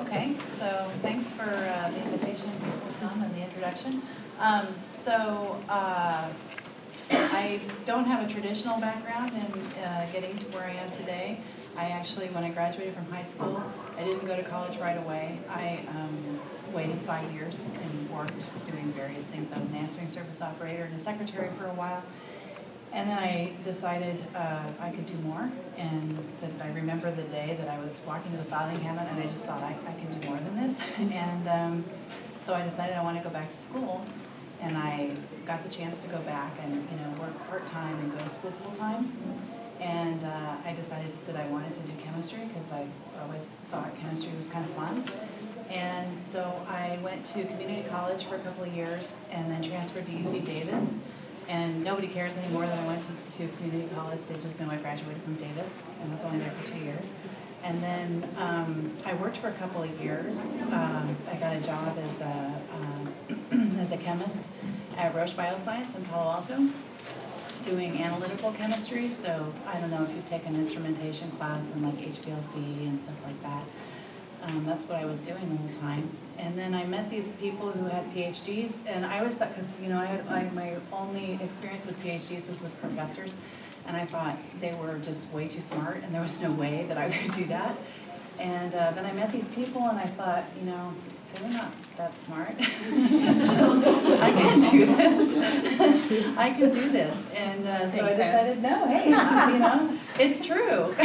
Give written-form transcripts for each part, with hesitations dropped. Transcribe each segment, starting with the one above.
Okay, so thanks for the invitation to come and the introduction. I don't have a traditional background in getting to where I am today. I actually, when I graduated from high school, I didn't go to college right away. I waited 5 years and worked doing various things. I was an answering service operator and a secretary for a while. And then I decided I could do more, and that I remember the day that I was walking to the filing cabinet and I just thought, I can do more than this. And so I decided I want to go back to school, and I got the chance to go back and work part-time and go to school full-time. And I decided that I wanted to do chemistry because I always thought chemistry was kind of fun. And so I went to community college for a couple of years and then transferred to UC Davis. And nobody cares anymore that I went to community college. They just know I graduated from Davis and was only there for 2 years. And then I worked for a couple of years. I got a job as a chemist at Roche Bioscience in Palo Alto, doing analytical chemistry. So I don't know if you've taken an instrumentation class and like HPLC and stuff like that. That's what I was doing the whole time. And then I met these people who had PhDs, and I always thought, because my only experience with PhDs was with professors, and I thought they were just way too smart, and there was no way that I could do that. And then I met these people, and I thought, they're not that smart. I can do this. I can do this. And so I decided, no, hey, it's true.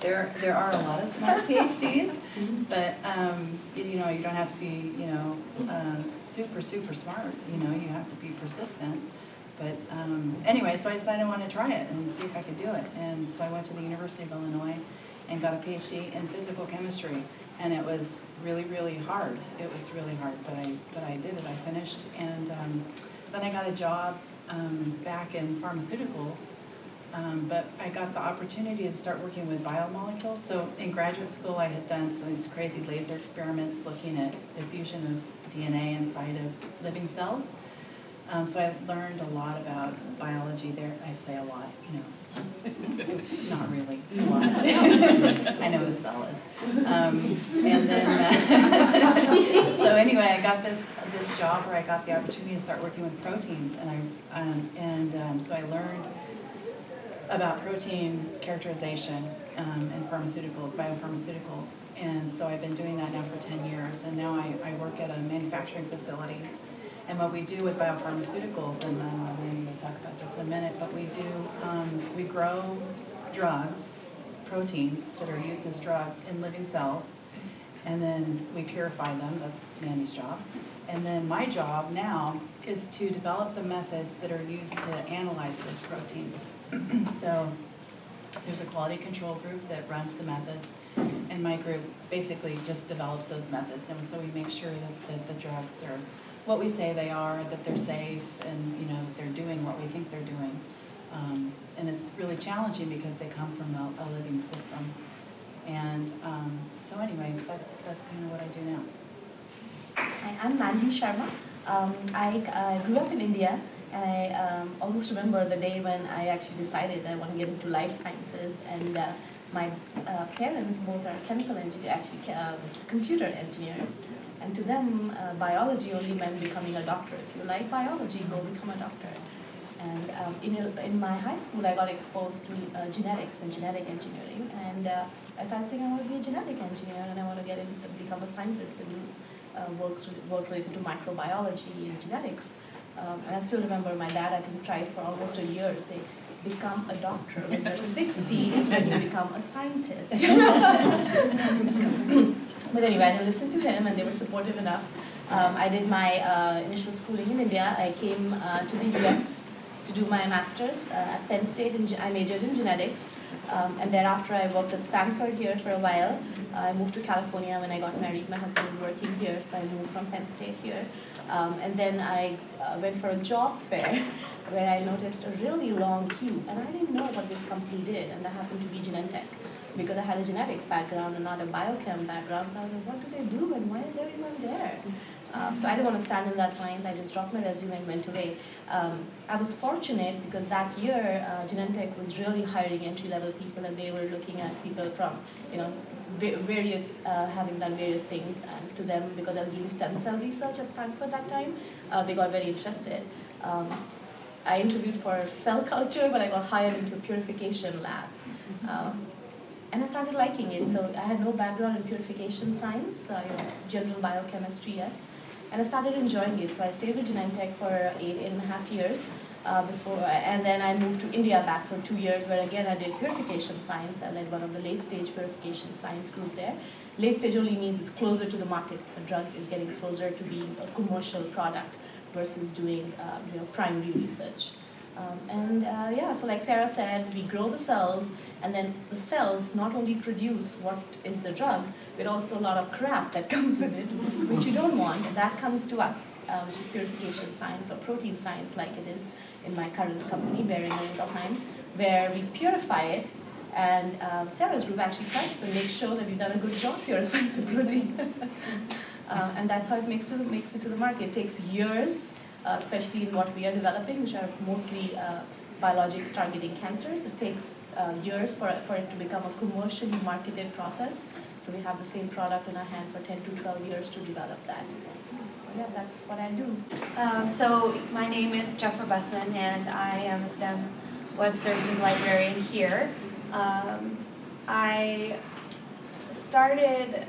There are a lot of smart PhDs, but you don't have to be super smart. You have to be persistent. But anyway, so I decided I wanted to try it and see if I could do it. And so I went to the University of Illinois and got a PhD in physical chemistry. And it was really hard. It was really hard, but I did it. I finished, and then I got a job back in pharmaceuticals. But I got the opportunity to start working with biomolecules. So in graduate school, I had done some of these crazy laser experiments looking at diffusion of DNA inside of living cells. So I learned a lot about biology there. I say a lot, not really a lot. I know what a cell is. And then, so anyway, I got this job where I got the opportunity to start working with proteins, and so I learned about protein characterization in pharmaceuticals, biopharmaceuticals. And so I've been doing that now for 10 years, and now I work at a manufacturing facility. And what we do with biopharmaceuticals, and I'm going to talk about this in a minute, but we grow drugs, proteins that are used as drugs in living cells, and then we purify them. That's Mandy's job. And then my job now is to develop the methods that are used to analyze those proteins. So there's a quality control group that runs the methods, and my group basically just develops those methods. And so we make sure that the drugs are what we say they are, that they're safe, and that they're doing what we think they're doing. And it's really challenging because they come from a living system. And so anyway, that's kind of what I do now. Hi, I'm Mandy Sharma. I grew up in India, and I almost remember the day when I actually decided I want to get into life sciences. And my parents both are chemical engineers, actually computer engineers. And to them, biology only meant becoming a doctor. If you like biology, go become a doctor. And in my high school, I got exposed to genetics and genetic engineering. And I started saying I want to be a genetic engineer, and I want to become a scientist and do work related to microbiology and genetics. And I still remember my dad, I think, tried for almost a year to say, become a doctor. When you're 60 is when you become a scientist. But anyway, I listened to him, and they were supportive enough. I did my initial schooling in India. I came to the US to do my master's at Penn State, and I majored in genetics. And thereafter, I worked at Stanford here for a while. I moved to California when I got married. My husband was working here, so I moved from Penn State here. And then I went for a job fair where I noticed a really long queue. And I didn't know what this company did, and that happened to be Genentech. Because I had a genetics background and not a biochem background, so I was like, what do they do and why is everyone there? So I didn't want to stand in that line. I just dropped my resume and went away. I was fortunate because that year, Genentech was really hiring entry-level people, and they were looking at people from, having done various things, and to them, because I was doing stem cell research at Stanford that time, they got very interested. I interviewed for cell culture, but I got hired into a purification lab. And I started liking it. So I had no background in purification science, general biochemistry, yes. And I started enjoying it. So I stayed with Genentech for 8.5 years and then I moved to India back for 2 years, where again I did purification science. I led one of the late stage purification science group there. Late stage only means it's closer to the market. The drug is getting closer to being a commercial product versus doing primary research. So like Sarah said, we grow the cells, and then the cells not only produce what is the drug, but also a lot of crap that comes with it, which you don't want, and that comes to us, which is purification science or protein science, like it is in my current company, Boehringer Ingelheim, where we purify it, and Sarah's group actually tests and makes sure that we've done a good job purifying the protein. And that's how it makes it to the market. It takes years, especially in what we are developing, which are mostly biologics targeting cancers. It takes years for it to become a commercially marketed process. So we have the same product in our hand for 10 to 12 years to develop that. Yeah, that's what I do. So my name is Jennifer Busman, and I am a STEM Web Services librarian here. I started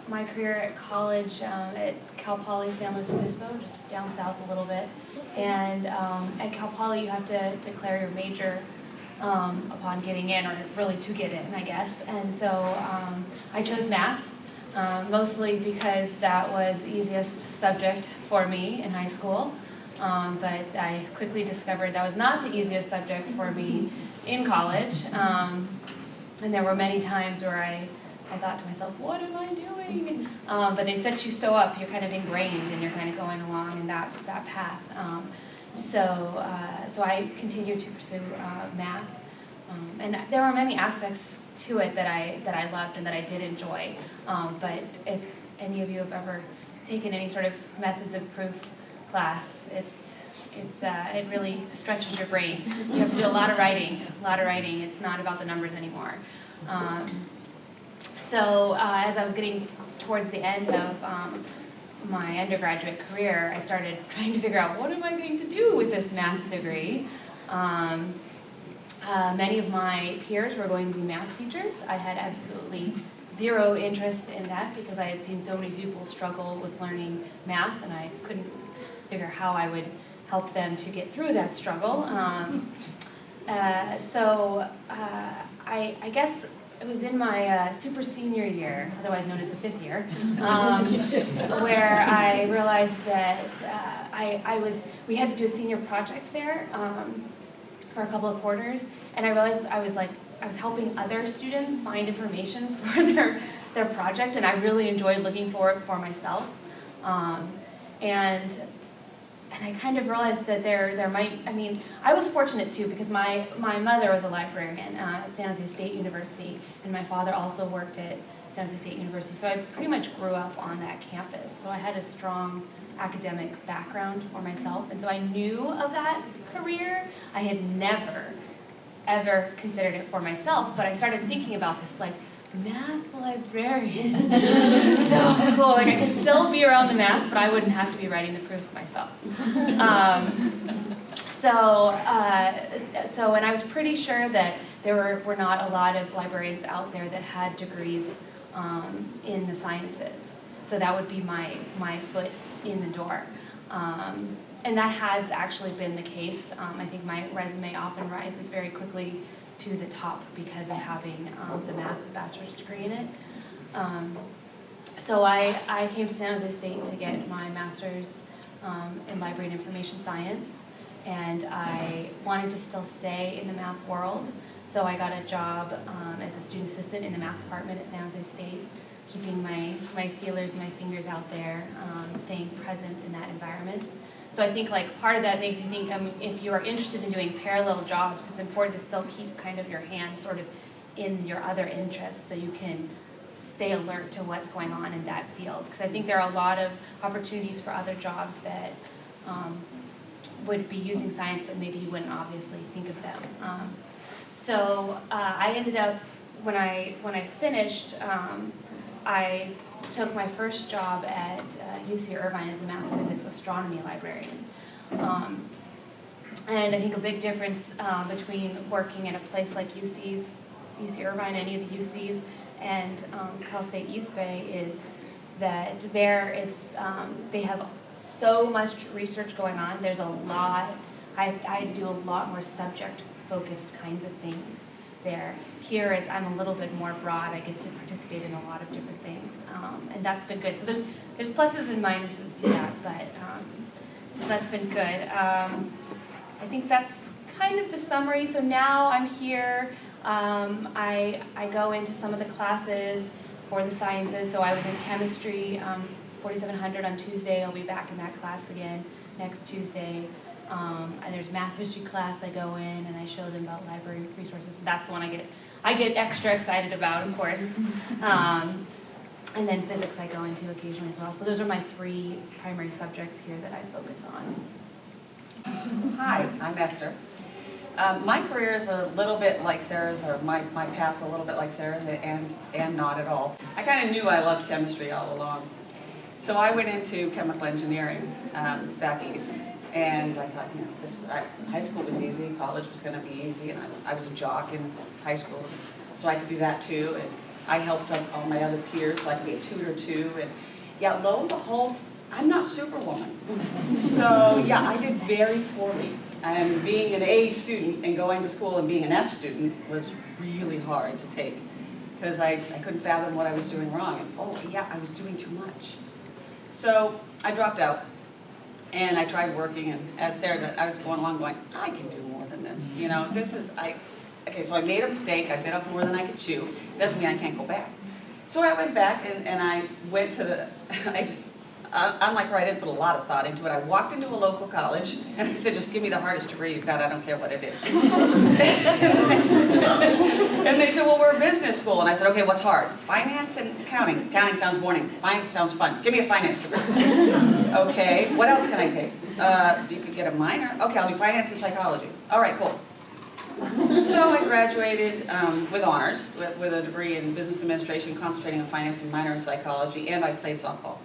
my career at college at Cal Poly San Luis Obispo, just down south a little bit. And at Cal Poly, you have to declare your major upon getting in, or really to get in, I guess. And so I chose math, mostly because that was the easiest subject for me in high school. But I quickly discovered that was not the easiest subject for me in college. And there were many times where I thought to myself, what am I doing? But they set you so up, you're kind of ingrained and you're kind of going along in that path. So I continued to pursue math. And there were many aspects to it that I loved and that I did enjoy. But if any of you have ever taken any sort of methods of proof class, it really stretches your brain. You have to do a lot of writing. It's not about the numbers anymore. So as I was getting towards the end of my undergraduate career, I started trying to figure out, what am I going to do with this math degree? Many of my peers were going to be math teachers. I had absolutely zero interest in that because I had seen so many people struggle with learning math, and I couldn't figure how I would help them to get through that struggle. I guess it was in my super senior year, otherwise known as the fifth year, where I realized that we had to do a senior project there for a couple of quarters, and I realized I was helping other students find information for their project, and I really enjoyed looking for it for myself. And I kind of realized that there might, I was fortunate too, because my mother was a librarian at San Jose State University, and my father also worked at San Jose State University, so I pretty much grew up on that campus. So I had a strong academic background for myself, and so I knew of that career. I had never, ever considered it for myself, but I started thinking about this, like, math librarian. So cool. Like, I could still be around the math, but I wouldn't have to be writing the proofs myself. And I was pretty sure that there were not a lot of librarians out there that had degrees in the sciences. So that would be my foot in the door. And that has actually been the case. I think my resume often rises very quickly to the top because of having the math bachelor's degree in it. So I came to San Jose State to get my master's in library and information science, and I wanted to still stay in the math world. So I got a job as a student assistant in the math department at San Jose State, keeping my feelers and my fingers out there, staying present in that environment. So I think like part of that makes me think if you are interested in doing parallel jobs, it's important to still keep kind of your hand sort of in your other interests so you can stay alert to what's going on in that field. Because I think there are a lot of opportunities for other jobs that would be using science, but maybe you wouldn't obviously think of them. So I ended up when I finished, I took my first job at UC Irvine as a math, physics, astronomy librarian. And I think a big difference between working in a place like UC Irvine, any of the UCs, and Cal State East Bay is that there they have so much research going on. There's a lot. I had to do a lot more subject-focused kinds of things there. Here, I'm a little bit more broad. I get to participate in a lot of different things, and that's been good. So there's pluses and minuses to that, but so that's been good. I think that's kind of the summary. So now I'm here. I go into some of the classes for the sciences. So I was in chemistry, 4700 on Tuesday. I'll be back in that class again next Tuesday. And there's math history class I go in and I show them about library resources. That's the one I get extra excited about, of course. And then physics I go into occasionally as well. So those are my 3 primary subjects here that I focus on. Hi, I'm Esther. My career is a little bit like Sarah's, or my path's a little bit like Sarah's, and not at all. I kind of knew I loved chemistry all along. So I went into chemical engineering back east, and I thought, high school was easy, college was going to be easy, and I was a jock in high school, so I could do that too, and I helped all my other peers so I could be a tutor too, and yeah, lo and behold, I'm not Superwoman. So yeah, I did very poorly. And being an A student and going to school and being an F student was really hard to take because I couldn't fathom what I was doing wrong. And oh yeah, I was doing too much. So I dropped out and I tried working, and as Sarah did, I was going along going, I can do more than this. Okay, so I made a mistake, I bit off more than I could chew. Doesn't mean I can't go back. So I went back and I went to the, I'm like her, I didn't put a lot of thought into it. I walked into a local college and I said, just give me the hardest degree you've got, I don't care what it is. And they said, well, we're a business school. And I said, okay, what's hard? Finance and accounting. Accounting sounds boring. Finance sounds fun. Give me a finance degree. Okay, what else can I take? You could get a minor. Okay, I'll do finance and psychology. All right, cool. So I graduated with honors, with a degree in business administration, concentrating on finance and minor in psychology, and I played softball.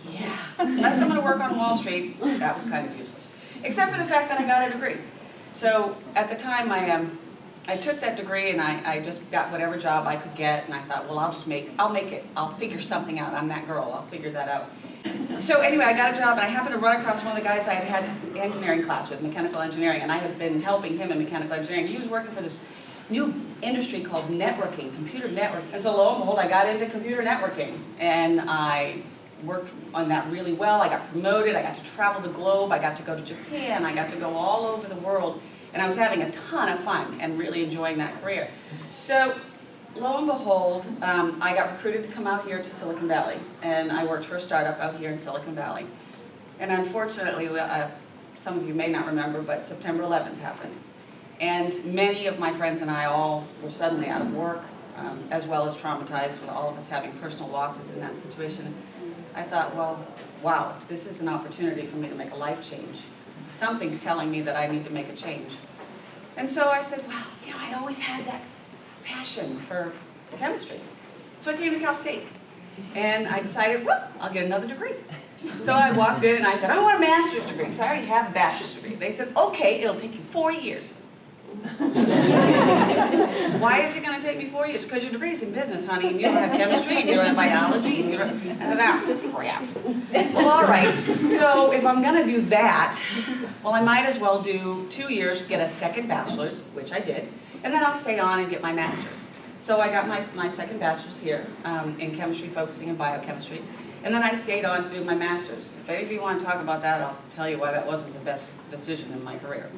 Yeah, unless I'm going to work on Wall Street, that was kind of useless. Except for the fact that I got a degree. So at the time, I took that degree and I just got whatever job I could get, and I thought, well, I'll make it. I'll figure something out. I'm that girl. I'll figure that out. So anyway, I got a job, and I happened to run across one of the guys I had engineering class with, mechanical engineering, and I had been helping him in mechanical engineering. He was working for this new industry called networking, computer networking. And so lo and behold, I got into computer networking, and I worked on that really well. I got promoted, I got to travel the globe, I got to go to Japan, I got to go all over the world, and I was having a ton of fun and really enjoying that career. So lo and behold, I got recruited to come out here to Silicon Valley, and I worked for a startup out here in Silicon Valley. And unfortunately, some of you may not remember, but September 11th happened. And many of my friends and I all were suddenly out of work, as well as traumatized with all of us having personal losses in that situation. I thought, well, wow, this is an opportunity for me to make a life change. Something's telling me that I need to make a change. And so I said, well, I'd always had that passion for chemistry. So I came to Cal State, and I decided, well, I'll get another degree. So I walked in and I said, I want a master's degree, because I already have a bachelor's degree. They said, okay, it'll take you 4 years. Why is it going to take me 4 years? Because your degree's in business, honey, and you don't have chemistry, and you don't have biology, and you don't... I said, crap. Well, all right, so if I'm going to do that, well, I might as well do 2 years, get a second bachelor's, which I did, and then I'll stay on and get my master's. So I got my second bachelor's here in chemistry, focusing in biochemistry, and then I stayed on to do my master's. If any of you want to talk about that, I'll tell you why that wasn't the best decision in my career.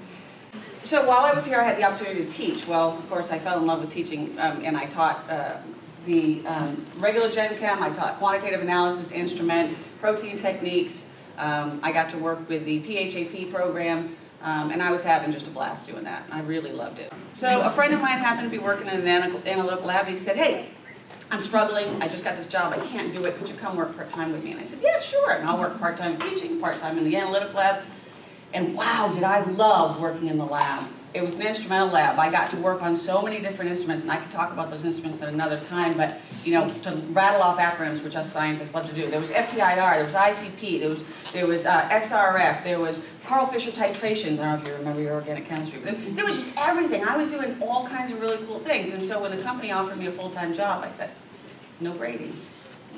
So while I was here, I had the opportunity to teach. Well, of course, I fell in love with teaching, and I taught the regular Gen Chem. I taught quantitative analysis, instrument, protein techniques. I got to work with the PHAP program, and I was having just a blast doing that. I really loved it. So a friend of mine happened to be working in an analytical lab, and he said, hey, I'm struggling. I just got this job. I can't do it. Could you come work part-time with me? And I said, yeah, sure. And I'll work part-time teaching, part-time in the analytical lab. And wow, did I love working in the lab. It was an instrumental lab. I got to work on so many different instruments, and I could talk about those instruments at another time, but you know, to rattle off acronyms, which us scientists love to do. There was FTIR, there was ICP, there was XRF, there was Carl Fisher titrations. I don't know if you remember your organic chemistry, but there was just everything. I was doing all kinds of really cool things, and so when the company offered me a full-time job, I said, no grading.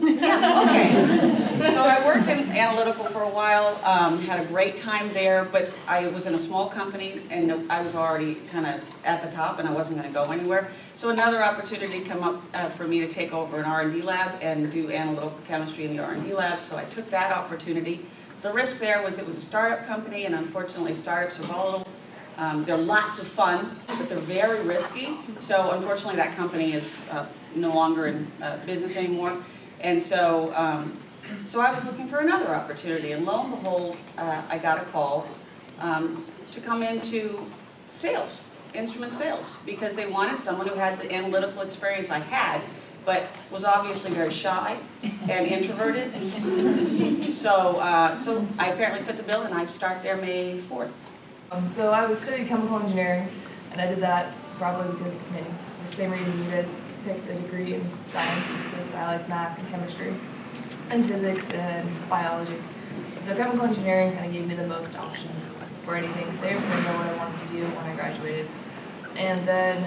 Yeah, okay. So I worked in analytical for a while, had a great time there, but I was in a small company and I was already kind of at the top and I wasn't going to go anywhere. So another opportunity came up for me to take over an R&D lab and do analytical chemistry in the R&D lab, so I took that opportunity. The risk there was it was a startup company, and unfortunately startups are volatile. They're lots of fun, but they're very risky. So unfortunately that company is no longer in business anymore. And so, so I was looking for another opportunity, and lo and behold, I got a call to come into sales, instrument sales, because they wanted someone who had the analytical experience I had, but was obviously very shy and introverted. So, so I apparently fit the bill, and I start there May 4th. So I would study chemical engineering, and I did that probably because, I mean, for the same reason you guys picked a degree in sciences, because I like math and chemistry and physics and biology. So chemical engineering kind of gave me the most options for anything, so I didn't really know what I wanted to do when I graduated. And then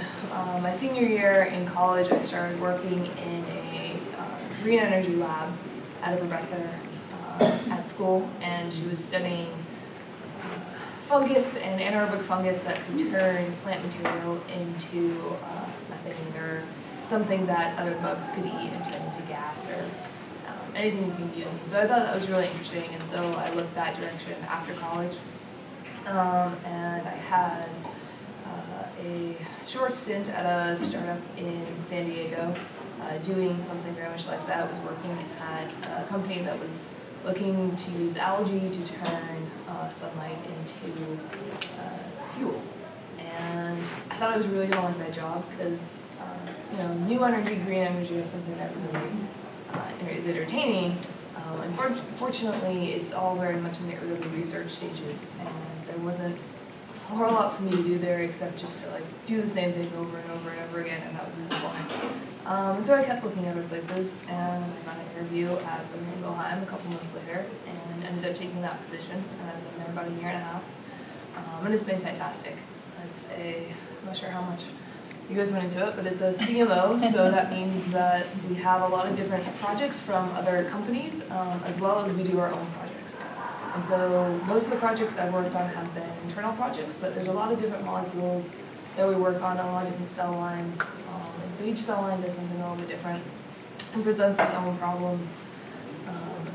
my senior year in college, I started working in a green energy lab at a professor at school, and she was studying fungus and anaerobic fungus that could turn plant material into methane or something that other bugs could eat and turn into gas or anything you can use. So I thought that was really interesting, and so I looked that direction after college. And I had a short stint at a startup in San Diego doing something very much like that. I was working at a company that was looking to use algae to turn sunlight into fuel. And I thought I was really going to like that job because, you know, new energy, green energy is something that really is entertaining. Unfortunately, it's all very much in the early research stages, and there wasn't a whole lot for me to do there except just to like do the same thing over and over and over again, and that was really boring. And so I kept looking at other places, and I got an interview at Wilhelm a couple months later, and ended up taking that position. And I've been there about a year and a half, and it's been fantastic. It's I'm not sure how much you guys went into it, but it's a CMO, so that means that we have a lot of different projects from other companies, as well as we do our own projects. And so most of the projects I've worked on have been internal projects, but there's a lot of different molecules that we work on a lot of different cell lines. And so each cell line does something a little bit different and presents its own problems.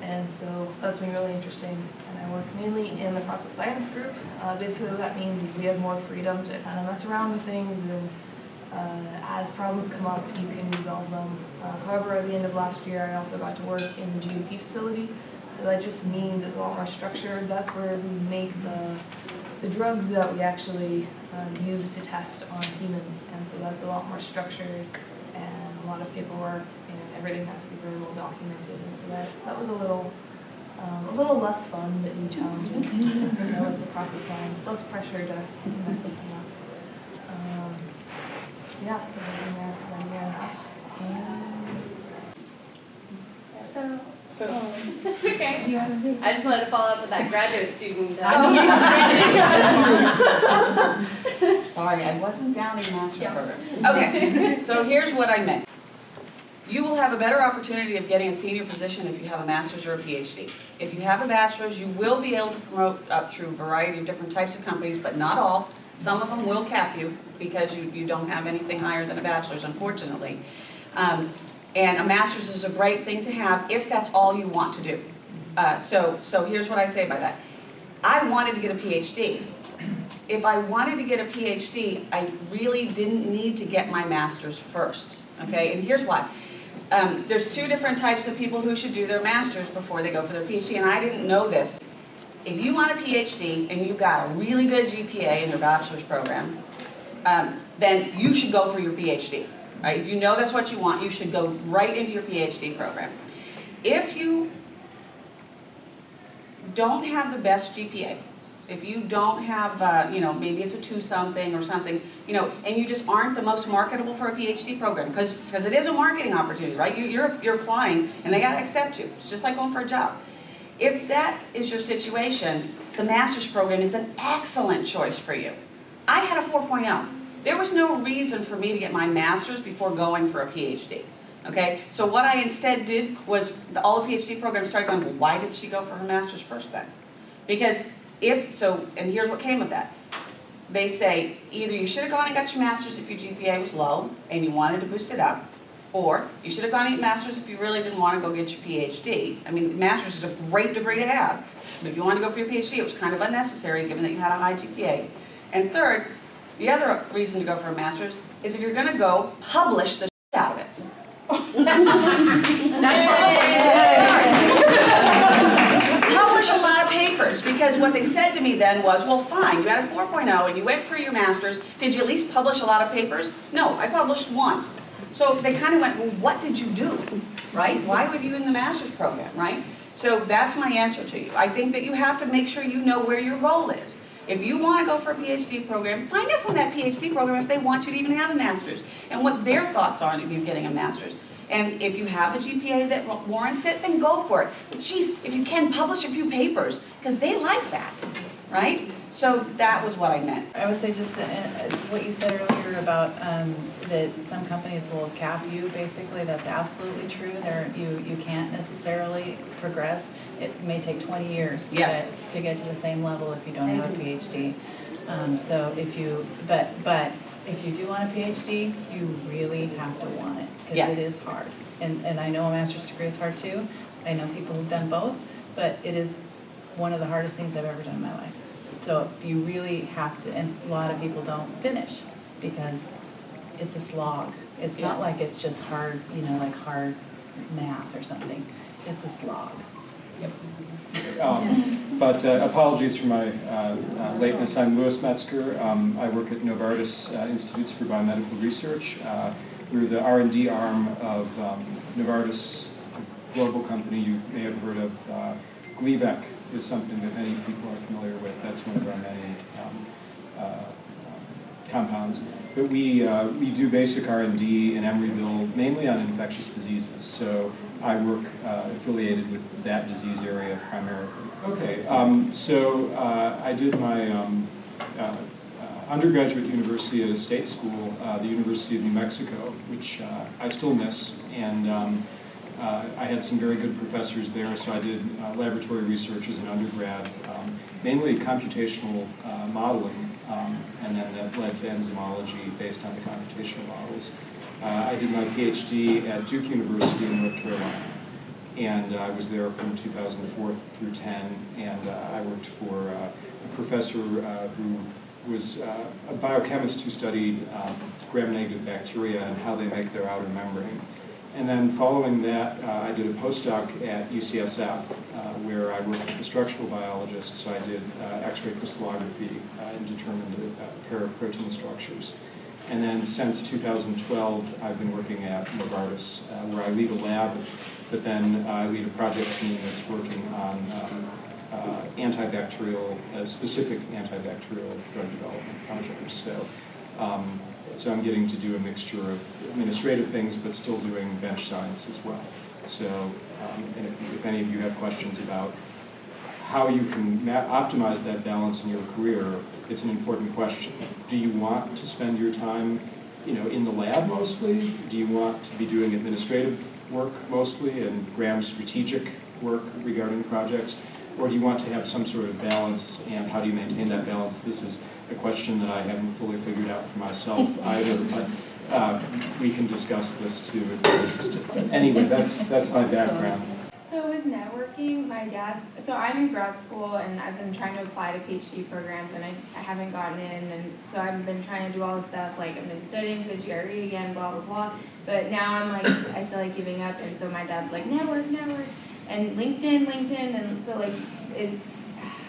And so that's been really interesting. And I work mainly in the process science group. Basically what that means is we have more freedom to kind of mess around with things, and as problems come up, you can resolve them. However, at the end of last year, I also got to work in the GMP facility. So that just means it's a lot more structured. That's where we make the drugs that we actually use to test on humans. And so that's a lot more structured and a lot of paperwork, and everything has to be very well documented. And so that was a little less fun, but new challenges. You know, like the process science, less pressure to mess something up. Yeah, so I've been there for 1 year and a half. So, that's okay. I just wanted to follow up with that graduate student. Sorry, I wasn't downing master's program. Okay, so here's what I meant. You will have a better opportunity of getting a senior position if you have a master's or a PhD. If you have a bachelor's, you will be able to promote up through a variety of different types of companies, but not all. Some of them will cap you because you don't have anything higher than a bachelor's, unfortunately. And a master's is a great thing to have if that's all you want to do. So here's what I say by that. I wanted to get a PhD. If I wanted to get a PhD, I really didn't need to get my master's first, okay? And here's why. There's two different types of people who should do their master's before they go for their PhD, and I didn't know this. If you want a PhD and you've got a really good GPA in your bachelor's program, then you should go for your PhD. Right? If you know that's what you want, you should go right into your PhD program. If you don't have the best GPA, if you don't have, you know, maybe it's a 2-something or something, you know, and you just aren't the most marketable for a PhD program, because it is a marketing opportunity, right? You're applying, and they gotta accept you. It's just like going for a job. If that is your situation, the master's program is an excellent choice for you. I had a 4.0. There was no reason for me to get my master's before going for a PhD. Okay, so what I instead did was all the PhD programs started going, well, why did she go for her master's first then? Because and here's what came of that. They say either you should have gone and got your master's if your GPA was low and you wanted to boost it up, or you should have gone and get master's if you really didn't want to go get your PhD. I mean, master's is a great degree to have, but if you wanted to go for your PhD, it was kind of unnecessary given that you had a high GPA. And third, the other reason to go for a master's is if you're going to go, publish the shit out of it. Publish a lot of papers, because what they said to me then was, well, fine, you had a 4.0 and you went for your master's, did you at least publish a lot of papers? No, I published 1. So they kind of went, well, what did you do, right? Why were you in the master's program, right? So that's my answer to you. I think that you have to make sure you know where your role is. If you want to go for a PhD program, find out from that PhD program if they want you to even have a master's and what their thoughts are of you getting a master's. And if you have a GPA that warrants it, then go for it. But geez, if you can, publish a few papers, because they like that, right? So that was what I meant. I would say just what you said earlier about that some companies will cap you, basically, that's absolutely true. You can't necessarily progress. It may take 20 years to get to the same level if you don't have a PhD. So but if you do want a PhD, you really have to want it, because it is hard. And I know a master's degree is hard too. I know people who've done both, but it is one of the hardest things I've ever done in my life. So you really have to, and a lot of people don't finish because it's a slog. It's not like it's just hard, you know, like hard math or something. It's a slog. Yep. But apologies for my lateness. I'm Louis Metzger. I work at Novartis Institutes for Biomedical Research. We're the R&D arm of Novartis, a global company you may have heard of. Gleevec is something that many people are familiar with. That's one of our many compounds. But we do basic R&D in Emeryville, mainly on infectious diseases. So I work affiliated with that disease area primarily. Okay, so I did my undergraduate university at a state school, the University of New Mexico, which I still miss. And I had some very good professors there, so I did laboratory research as an undergrad, mainly computational modeling, and then that led to enzymology based on the computational models. I did my PhD at Duke University in North Carolina, and I was there from 2004 through 10, and I worked for a professor who was a biochemist who studied gram-negative bacteria and how they make their outer membrane. And then following that, I did a postdoc at UCSF, where I worked with a structural biologist, so I did X-ray crystallography and determined a pair of protein structures. And then since 2012, I've been working at Novartis, where I lead a lab, but then I lead a project team that's working on antibacterial, specific antibacterial drug development projects. So I'm getting to do a mixture of administrative things, but still doing bench science as well. So, and if any of you have questions about how you can optimize that balance in your career, it's an important question. Do you want to spend your time, in the lab mostly? Do you want to be doing administrative work mostly and grand strategic work regarding projects? Or do you want to have some sort of balance, and how do you maintain that balance? This is a question that I haven't fully figured out for myself either, but we can discuss this too if you're interested. But anyway, that's my background. So with networking, so I'm in grad school and I've been trying to apply to PhD programs and I haven't gotten in, and so I've been trying to do all this stuff, like I've been studying for the GRE again, blah, blah, blah. But now I'm like, I feel like giving up, and so my dad's like, network, and LinkedIn, and so like,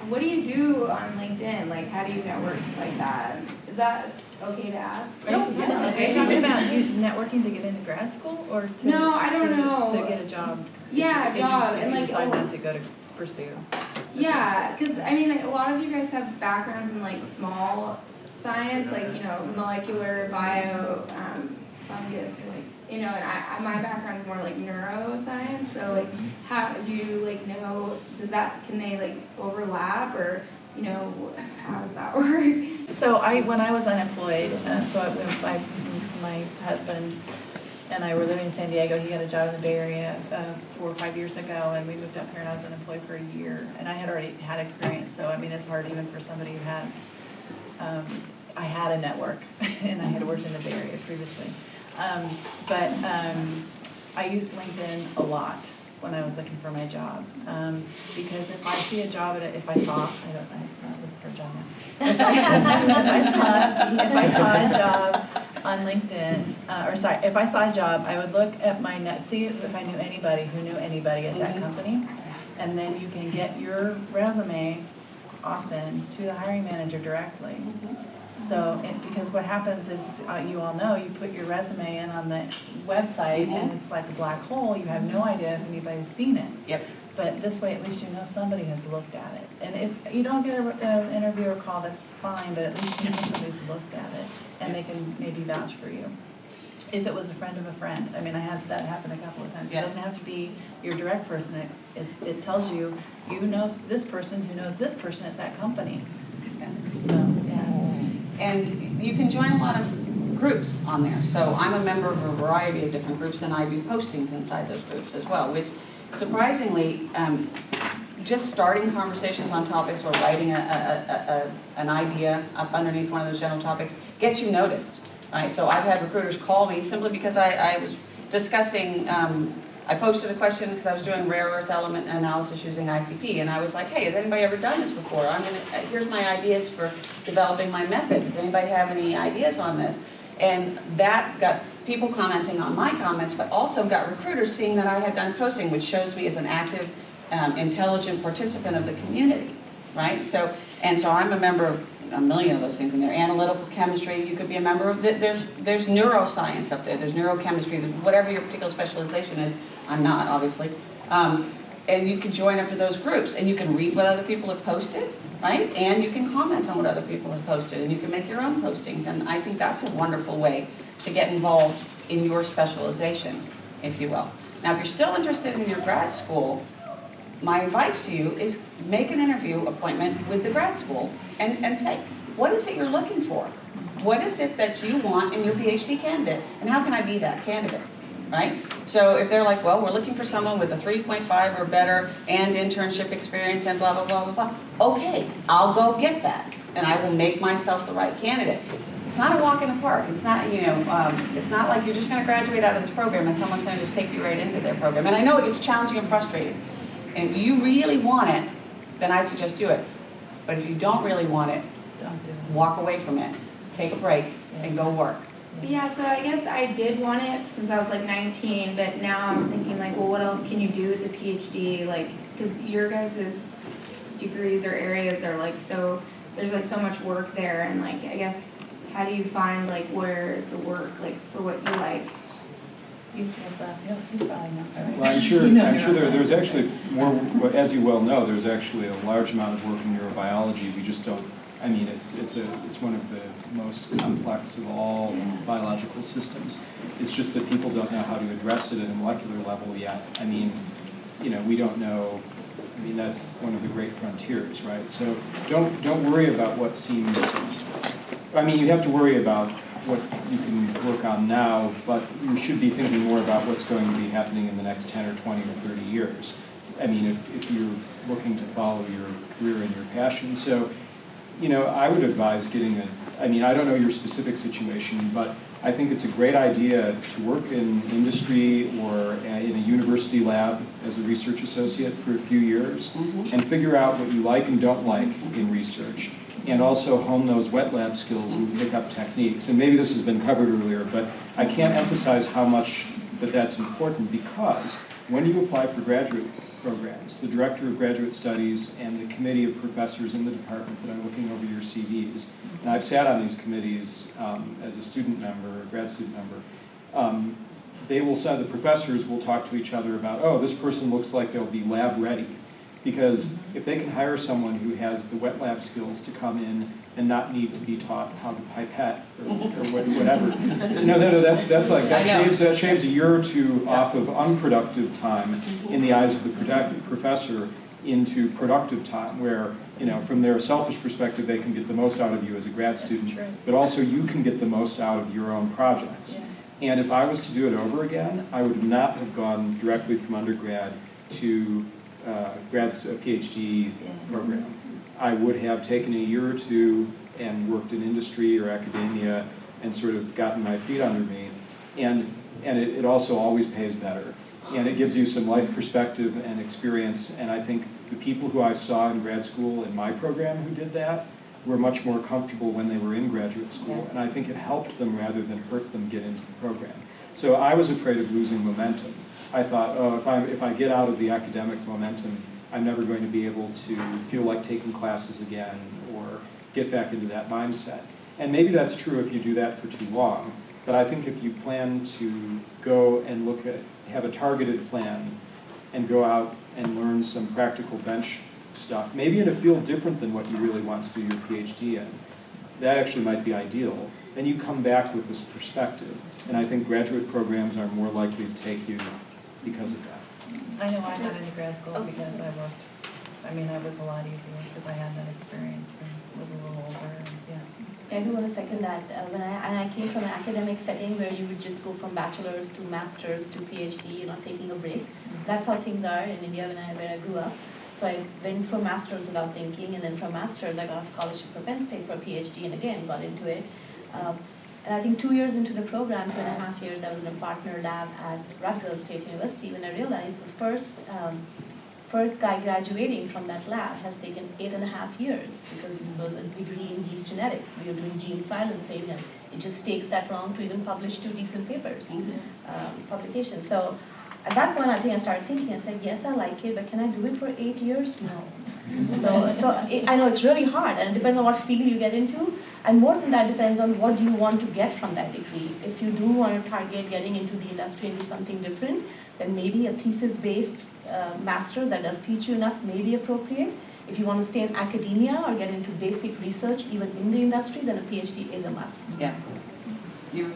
what do you do on LinkedIn? Like, how do you network like that? Is that okay to ask? Are you talking about you networking to get into grad school, or to No, I don't know. To get a job? Yeah, a job, and and like decide not to go to pursue. Yeah, because I mean, like, a lot of you guys have backgrounds in like small science, like, you know, molecular, bio, fungus, like, you know, and my background is more like neuroscience. So like, how do you like know? Can they like overlap, or you know, how does that work? So when I was unemployed, my husband and I were living in San Diego. He had a job in the Bay Area 4 or 5 years ago, and we moved up here, and I was unemployed for a year. And I had already had experience, so I mean, it's hard even for somebody who has. I had a network, and I had worked in the Bay Area previously. But I used LinkedIn a lot when I was looking for my job, because if I see a job, I'm not looking for a job now. If I saw a job on LinkedIn, if I saw a job, I would look at my net, see if I knew anybody who knew anybody at that company, and then you can get your resume often to the hiring manager directly. So, because what happens is, you all know, you put your resume in on the website, and it's like a black hole. You have no idea if anybody's seen it. Yep. But this way, at least you know somebody has looked at it. And if you don't get an interview or call, that's fine, but at least you know somebody's looked at it, and they can maybe vouch for you. If it was a friend of a friend. I mean, I had that happen a couple of times. It doesn't have to be your direct person. It tells you, you know this person who knows this person at that company. So, yeah. And you can join a lot of groups on there. So I'm a member of a variety of different groups, and I do postings inside those groups as well, which surprisingly, just starting conversations on topics or writing an idea up underneath one of those general topics gets you noticed, right? So I've had recruiters call me simply because I was discussing, I posted a question because I was doing rare earth element analysis using ICP, and I was like, hey, has anybody ever done this before? Here's my ideas for developing my method. Does anybody have any ideas on this? And that got people commenting on my comments, but also got recruiters seeing that I had done posting, which shows me as an active, intelligent participant of the community, right? So I'm a member of a million of those things in there. Analytical chemistry, you could be a member of. There's neuroscience up there. There's neurochemistry. Whatever your particular specialization is, I'm not, obviously. And you can join up to those groups, and you can read what other people have posted, right? And you can comment on what other people have posted, and you can make your own postings. And I think that's a wonderful way to get involved in your specialization, if you will. Now, if you're still interested in your grad school, my advice to you is make an interview appointment with the grad school and say, what is it you're looking for? What is it that you want in your PhD candidate? And how can I be that candidate, right? So if they're like, well, we're looking for someone with a 3.5 or better and internship experience and blah, blah, blah, blah, blah. Okay, I'll go get that, and I will make myself the right candidate. It's not a walk in the park. It's not, it's not like you're just going to graduate out of this program and someone's going to just take you right into their program. And I know it gets challenging and frustrating. And if you really want it, then I suggest do it. But if you don't really want it, Don't do it. walk away from it, take a break, and go work. Yeah, so I guess I did want it since I was like 19, but now I'm thinking like, well, what else can you do with the PhD? Like, because your guys' degrees or areas are like so, there's like so much work there, and like, I guess, how do you find like where is the work like for what you like? Useful stuff. You probably know, right? Well, I'm sure, You know I'm sure there's neuroscience. actually more, well, as you well know, there's actually a large amount of work in neurobiology. We just don't, I mean, it's one of the most complex of all biological systems. It's just that people don't know how to address it at a molecular level yet. I mean, we don't know, I mean, that's one of the great frontiers, right? So don't worry about what seems, I mean, you have to worry about what you can work on now, but you should be thinking more about what's going to be happening in the next 10 or 20 or 30 years. I mean, if you're looking to follow your career and your passion. So, I would advise getting I mean, I don't know your specific situation, but I think it's a great idea to work in industry or in a university lab as a research associate for a few years and figure out what you like and don't like in research. And also hone those wet lab skills and pick up techniques. And maybe this has been covered earlier, but I can't emphasize how much that's important, because when you apply for graduate programs, the director of graduate studies and the committee of professors in the department that are looking over your CVs, and I've sat on these committees as a student member, a grad student member, the professors will talk to each other about, oh, this person looks like they'll be lab ready. Because if they can hire someone who has the wet lab skills to come in and not need to be taught how to pipette or whatever, that shaves a year or two off of unproductive time in the eyes of the professor into productive time, where, from their selfish perspective, they can get the most out of you as a grad student, but also you can get the most out of your own projects. And if I was to do it over again, I would not have gone directly from undergrad to PhD program. I would have taken a year or two and worked in industry or academia and sort of gotten my feet under me. And it also always pays better. And it gives you some life perspective and experience. And I think the people who I saw in grad school in my program who did that were much more comfortable when they were in graduate school. And I think it helped them rather than hurt them get into the program. So I was afraid of losing momentum. I thought, oh, if I get out of the academic momentum, I'm never going to be able to feel like taking classes again or get back into that mindset. And maybe that's true if you do that for too long. But I think if you plan to go and have a targeted plan and go out and learn some practical bench stuff, maybe in a field different than what you really want to do your PhD in, that actually might be ideal. Then you come back with this perspective. And I think graduate programs are more likely to take you because of that. I know I got into grad school because I worked. I mean, it was a lot easier because I had that experience and was a little older. And, yeah. I do want to second that. When I came from an academic setting where you would just go from bachelor's to master's to PhD, not taking a break. That's how things are in India where I grew up. So I went for master's without thinking, and then from master's I got a scholarship for Penn State for a PhD, and again got into it. And I think 2 years into the program, 2.5 years, I was in a partner lab at Rutgers State University when I realized the first guy graduating from that lab has taken 8.5 years because this was a degree in yeast genetics. We were doing gene silencing, and it just takes that long to even publish 2 decent papers, publications. So at that point, I think I started thinking, I said, yes, I like it, but can I do it for 8 years? No. I know it's really hard, and it depends on what field you get into. And more than that, depends on what you want to get from that degree. If you do want to target getting into the industry and do something different, then maybe a thesis-based master that does teach you enough may be appropriate. If you want to stay in academia or get into basic research, even in the industry, then a PhD is a must. Yeah.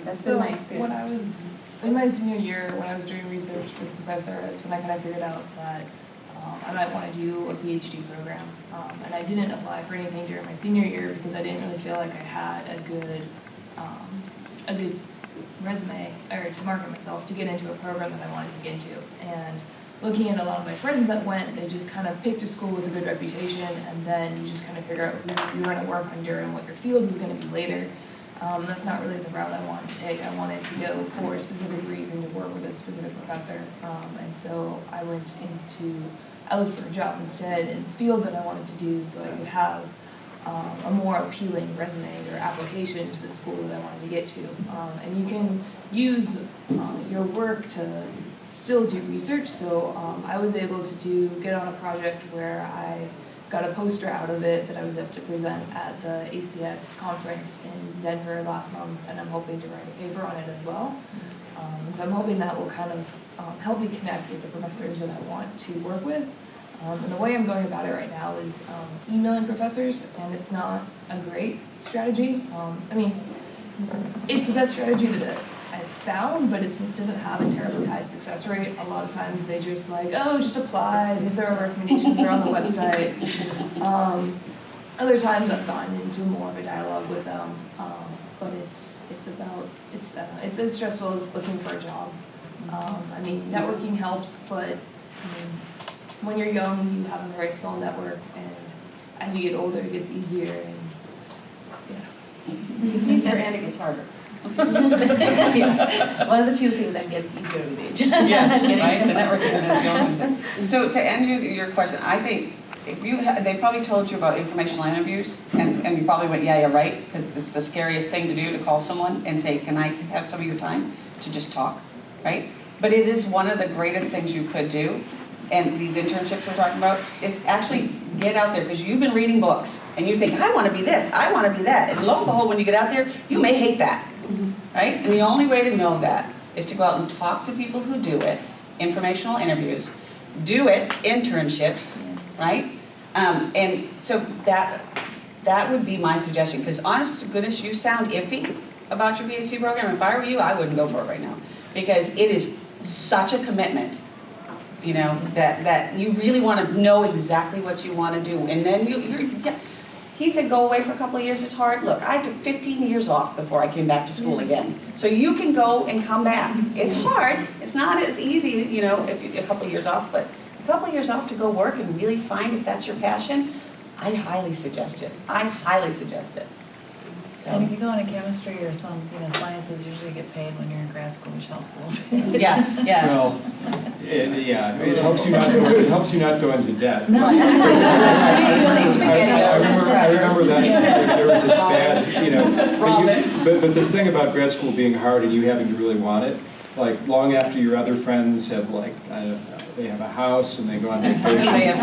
That's been my experience. When I was in my senior year, when I was doing research with the professor, that's when I kind of figured out that I might want to do a PhD program. And I didn't apply for anything during my senior year because I didn't really feel like I had a good resume or to market myself to get into a program that I wanted to get into. And looking at a lot of my friends that went, they just kind of picked a school with a good reputation, and then you just kind of figure out who you're going to work under and what your field is going to be later. That's not really the route I wanted to take. I wanted to go for a specific reason to work with a specific professor. And so I looked for a job instead in the field that I wanted to do so I could have a more appealing resume or application to the school that I wanted to get to. And you can use your work to still do research. So I was able to get on a project where I got a poster out of it that I was able to present at the ACS conference in Denver last month, and I'm hoping to write a paper on it as well. So I'm hoping that will kind of help me connect with the professors that I want to work with. And the way I'm going about it right now is emailing professors, and it's not a great strategy. I mean, it's the best strategy that I've found, but it doesn't have a terribly high success rate. A lot of times they just like, oh, just apply, these are our recommendations, they're on the website. Other times I've gotten into more of a dialogue with them, but it's as stressful as looking for a job. I mean, networking helps, but when you're young, you have a very small network, and as you get older, it gets easier, and yeah. It's easier and it gets harder. One of the few things that gets easier with age. Yeah, right, the networking is going. So to end your question, I think if they probably told you about informational interviews, and you probably went, yeah, right, because it's the scariest thing to do, to call someone and say, can I have some of your time to just talk, right? But it is one of the greatest things you could do. And these internships we're talking about, is actually get out there, because you've been reading books, and you think, I want to be this, I want to be that. And lo and behold, when you get out there, you may hate that, right? And the only way to know that is to go out and talk to people who do it, informational interviews, do it, internships, right? And so that would be my suggestion, because honest to goodness, you sound iffy about your PhD program. If I were you, I wouldn't go for it right now, because it is such a commitment, you know, that you really want to know exactly what you want to do. And then he said go away for a couple of years, it's hard. Look, I took 15 years off before I came back to school again. So you can go and come back. It's hard, it's not as easy, you know, if you, a couple of years off, but a couple of years off to go work and really find if that's your passion, I highly suggest it. I highly suggest it. And if you go into chemistry or some, sciences, usually get paid when you're in grad school, which helps a little bit. Yeah, yeah. Well, it helps you not go. It helps you not go into debt. No. I remember that there was this bad, but this thing about grad school being hard and you having to really want it, like long after your other friends have they have a house and they go on vacation. I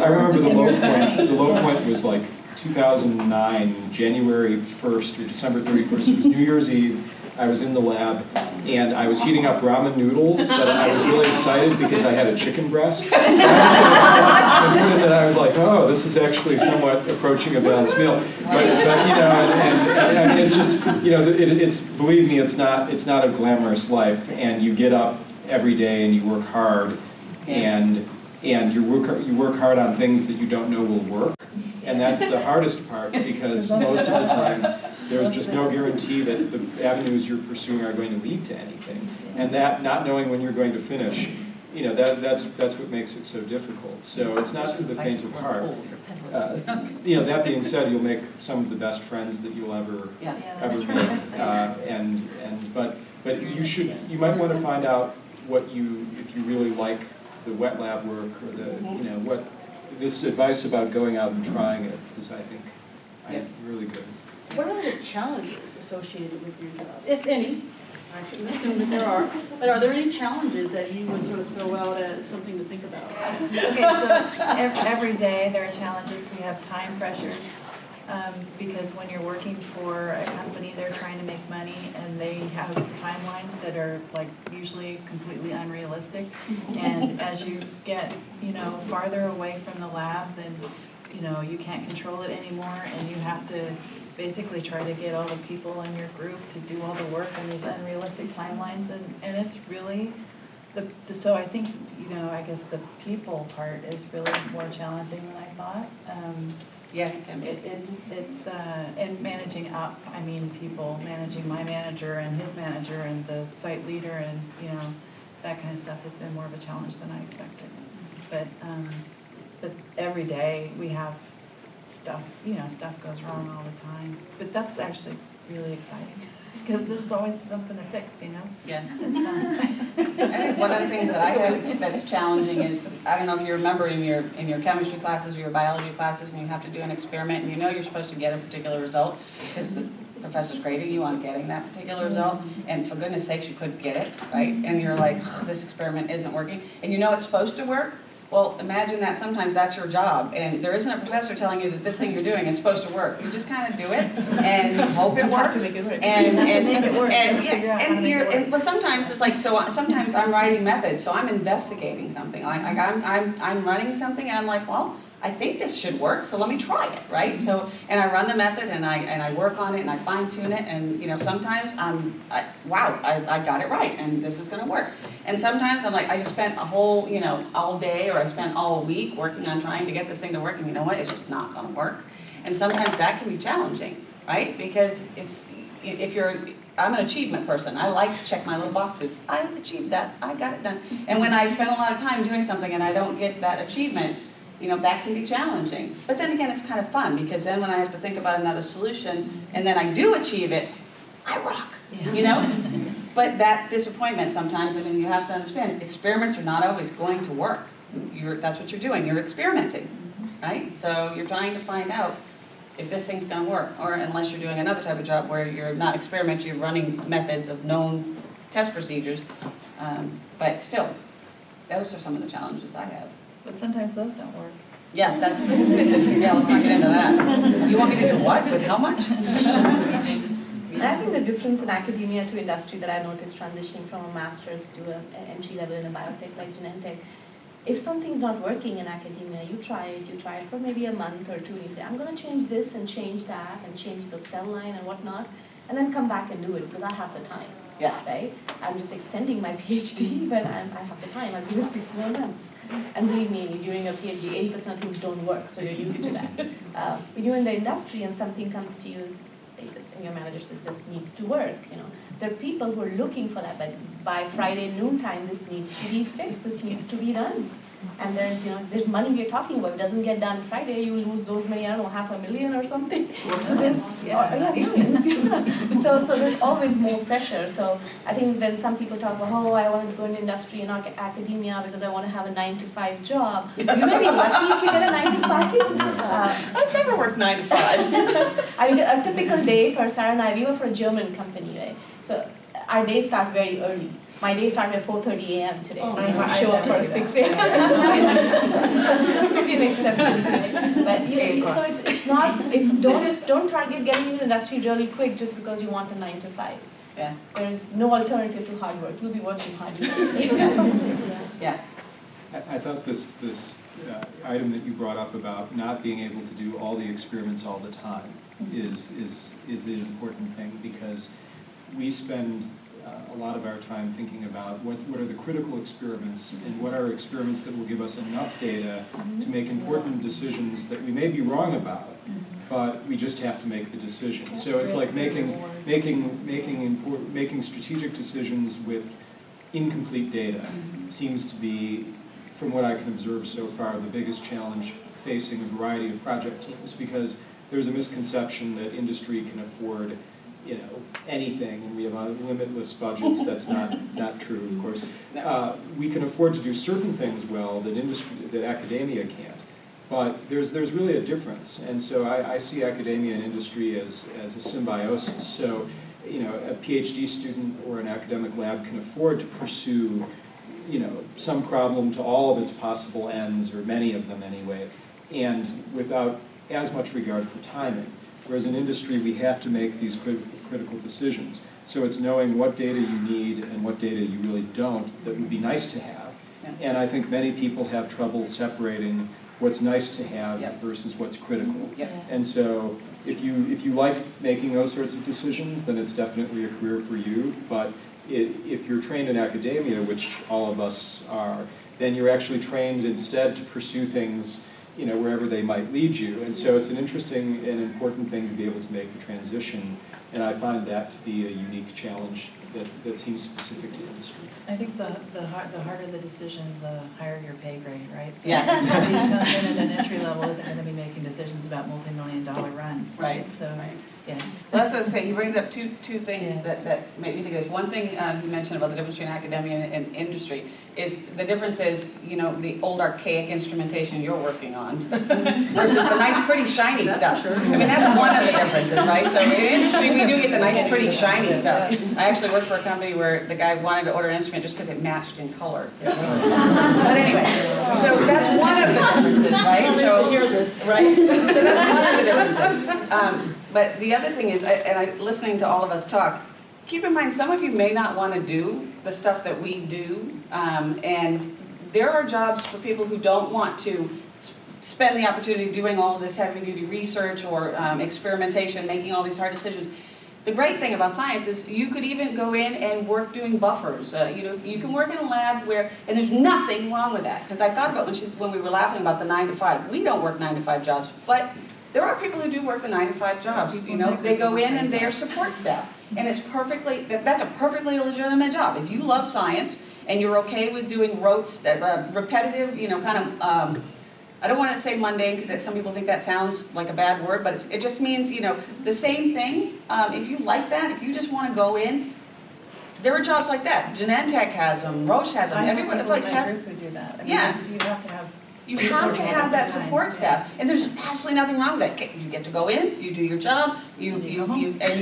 remember the low point. The low point was like 2009, January 1st or December 31st. It was New Year's Eve. I was in the lab and I was heating up ramen noodle, but I was really excited because I had a chicken breast. And then I was like, oh, this is actually somewhat approaching a balanced meal. But I mean, it's just, it's, believe me, it's not a glamorous life, and you get up every day and you work hard, and you work hard on things that you don't know will work. And that's the hardest part, because most of the time there's just no guarantee that the avenues you're pursuing are going to lead to anything. And that not knowing when you're going to finish, that's what makes it so difficult. So it's not for the faint of heart. That being said, you'll make some of the best friends that you'll ever make. But you might want to find out if you really like the wet lab work, or this advice about going out and trying it is, I think, really good. What are the challenges associated with your job, if any? I shouldn't assume that there are, but are there any challenges that you would sort of throw out as something to think about? Okay, so every day there are challenges. We have time pressures, because when you're working for a company, they're trying to make money, and they have timelines that are like usually completely unrealistic. And as you get farther away from the lab, then you can't control it anymore, and you have to basically try to get all the people in your group to do all the work on these unrealistic timelines, and it's really so I think I guess the people part is really more challenging than I thought. Yeah, it can be. It's and managing up. I mean, people managing my manager and his manager and the site leader, and that kind of stuff has been more of a challenge than I expected. But every day we have stuff. Stuff goes wrong all the time. But that's actually really exciting, because there's always something to fix. Yeah. It's fun. I think one of the things that I have that's challenging is, I don't know if you remember in your chemistry classes or your biology classes, and you have to do an experiment, and you're supposed to get a particular result because the professor's grading you on getting that particular result, and for goodness sakes you couldn't get it, right? And you're like, this experiment isn't working, and it's supposed to work. Well, imagine that sometimes that's your job, and there isn't a professor telling you that this thing you're doing is supposed to work. You just kind of do it and hope it works. But sometimes it's like, so sometimes I'm writing methods, so I'm investigating something. I'm running something, and I'm like, well, I think this should work, so let me try it, right? So, and I run the method, and I work on it, and I fine tune it, and sometimes I got it right, and this is going to work. And sometimes I'm like, I just spent a whole, all day, or I spent all week working on trying to get this thing to work, and you know what? It's just not going to work. And sometimes that can be challenging, right? Because I'm an achievement person. I like to check my little boxes. I achieved that. I got it done. And when I spend a lot of time doing something and I don't get that achievement, that can be challenging. But then again, it's kind of fun, because then when I have to think about another solution and then I do achieve it, I rock, But that disappointment sometimes, you have to understand, experiments are not always going to work. That's what you're doing. You're experimenting, right? So you're trying to find out if this thing's going to work, or unless you're doing another type of job where you're not experimenting, you're running methods of known test procedures. But still, those are some of the challenges I have. But sometimes those don't work. Yeah, let's not get into that. You want me to do what? With how much? I think the difference in academia to industry that I noticed transitioning from a master's to an entry level in a biotech like Genentech if something's not working in academia, you try it for maybe a month or two, and you say, I'm going to change this and change that and change the cell line and whatnot, and then come back and do it because I have the time. Yeah. Right? I'm just extending my PhD, but I have the time. I'll do it 6 more months. And believe me, during a PhD, 80% of things don't work, so you're used to that. When you're in the industry and something comes to you, and your manager says this needs to work, there are people who are looking for that, but by Friday noontime, this needs to be fixed, this needs to be done. And there's money we're talking about. If it doesn't get done Friday, you lose those many, I don't know, $500,000 or something. So there's, millions. So there's always more pressure. So I think when some people talk about, I want to go into industry and academia because I want to have a 9-to-5 job. You may be lucky if you get a 9-to-5. I've never worked 9 to 5. I mean, a typical day for Sarah and I, we work for a German company, right? So our days start very early. My day started at 4:30 a.m. today. I show up for 6 a.m. Maybe an exception today. But so it's not, don't target getting into the industry really quick just because you want a 9-to-5. Yeah. There's no alternative to hard work. You'll be working hard. Yeah. I thought this item that you brought up about not being able to do all the experiments all the time is the important thing, because we spend a lot of our time thinking about what are the critical experiments and what are experiments that will give us enough data to make important decisions that we may be wrong about, but we just have to make the decision. So it's like making strategic decisions with incomplete data seems to be, from what I can observe so far, the biggest challenge facing a variety of project teams, because there's a misconception that industry can afford anything, and we have limitless budgets. That's not true, of course. We can afford to do certain things well that academia can't, but there's really a difference, and so I see academia and industry as a symbiosis. So, a PhD student or an academic lab can afford to pursue, some problem to all of its possible ends, or many of them anyway, and without as much regard for timing. Whereas in industry, we have to make these critical decisions. So it's knowing what data you need and what data you really don't that would be nice to have. Yeah. And I think many people have trouble separating what's nice to have versus what's critical. Yeah. And so if you like making those sorts of decisions, then it's definitely a career for you. But if you're trained in academia, which all of us are, then you're actually trained instead to pursue things wherever they might lead you. And so it's an interesting and important thing to be able to make the transition, and I find that to be a unique challenge that seems specific to industry. I think the harder the decision, the higher your pay grade, right? So Yeah. somebody who comes in at an entry level isn't going to be making decisions about multi-million-dollar runs, right? Right. So, yeah. Well, that's what I was saying. He brings up two things Yeah. that make me think of this. One thing he mentioned about the difference between academia and industry is the difference is, the old archaic instrumentation you're working on versus the nice, pretty, shiny stuff. I mean, that's one of the differences, right? So in industry, we do get the nice, pretty, shiny stuff. I actually worked for a company where the guy wanted to order an instrument just because it matched in color. But anyway, so that's one of the differences, right? So hear this. Right. So that's one of the differences. But the other thing is, listening to all of us talk, keep in mind some of you may not want to do the stuff that we do, and there are jobs for people who don't want to spend the opportunity doing all of this heavy-duty research or experimentation, making all these hard decisions. The great thing about science is you could even go in and work doing buffers. You can work in a lab where, and there's nothing wrong with that. Because I thought about when we were laughing about the 9 to 5. We don't work 9 to 5 jobs, but there are people who do work the 9 to 5 jobs. They go in and they're support staff, and it's that's a perfectly legitimate job. If you love science and you're okay with doing repetitive, kind of. I don't want to say mundane because some people think that sounds like a bad word, but it just means, the same thing. If you like that, if you just want to go in, there are jobs like that. Genentech has them, Roche has them. Everybody has group who do that. I mean, Yeah. you have to have. You have to have that support staff, and there's absolutely nothing wrong with that. You get to go in, you do your job, and you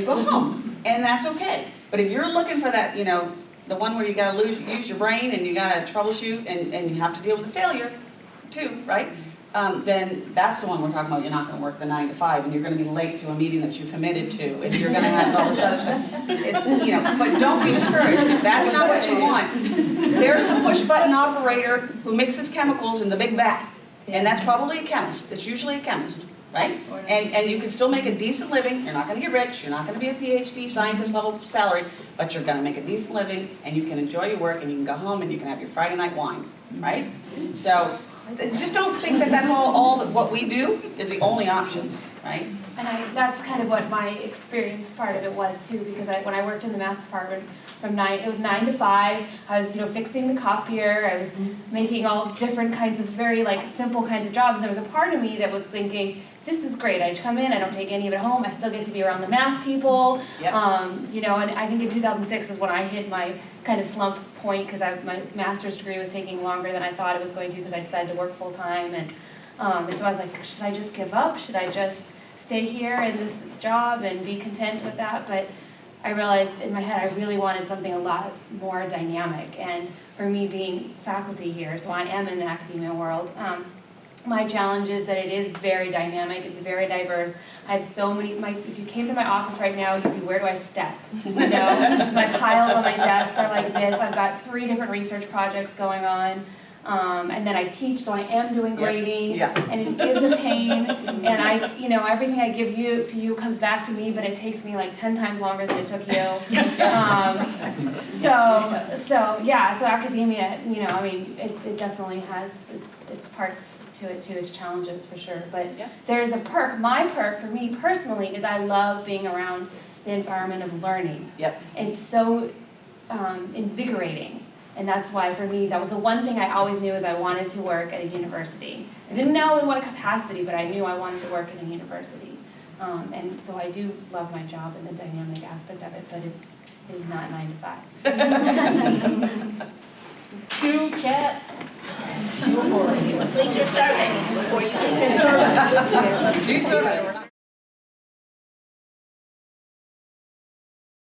go home, and that's okay. But if you're looking for that, the one where you got to use your brain and you got to troubleshoot and you have to deal with the failure, too, right? then that's the one we're talking about. You're not gonna work the 9 to 5, and you're gonna be late to a meeting that you committed to, and you're gonna have all this other stuff. But don't be discouraged. If that's not what you want, there's the push-button operator who mixes chemicals in the big vat. And that's probably a chemist. It's usually a chemist, right? And you can still make a decent living. You're not gonna get rich. You're not gonna be a PhD scientist level salary, but you're gonna make a decent living, and you can enjoy your work, and you can go home and you can have your Friday night wine, right? So just don't think that that's all that what we do is the only options, right? And that's kind of what my experience part of it was too, because when I worked in the math department it was 9 to 5, I was, fixing the copier, I was making all different kinds of very simple kinds of jobs, and there was a part of me that was thinking, this is great, I come in, I don't take any of it home, I still get to be around the math people, Yep. And I think in 2006 is when I hit my kind of slump point, because my master's degree was taking longer than I thought it was going to, because I decided to work full time, and so I was like, should I just give up, should I just stay here in this job and be content with that? But I realized in my head I really wanted something a lot more dynamic, and for me being faculty here, so I am in the academia world, my challenge is that it is very dynamic, it's very diverse. I have so many, if you came to my office right now, you'd be, where do I step? My piles on my desk are like this, I've got 3 different research projects going on. And then I teach, so I am doing grading, and it is a pain, and everything I give to you comes back to me, but it takes me 10 times longer than it took you. So academia, it definitely has its parts to it too, its challenges for sure, but there's a perk. My perk for me personally is I love being around the environment of learning. Yep. It's so invigorating. And that's why, for me, that was the one thing I always knew is I wanted to work at a university. I didn't know in what capacity, but I knew I wanted to work at a university. And so I do love my job and the dynamic aspect of it, but it's not 9 to 5. To chat. Complete your survey before you get Do survey.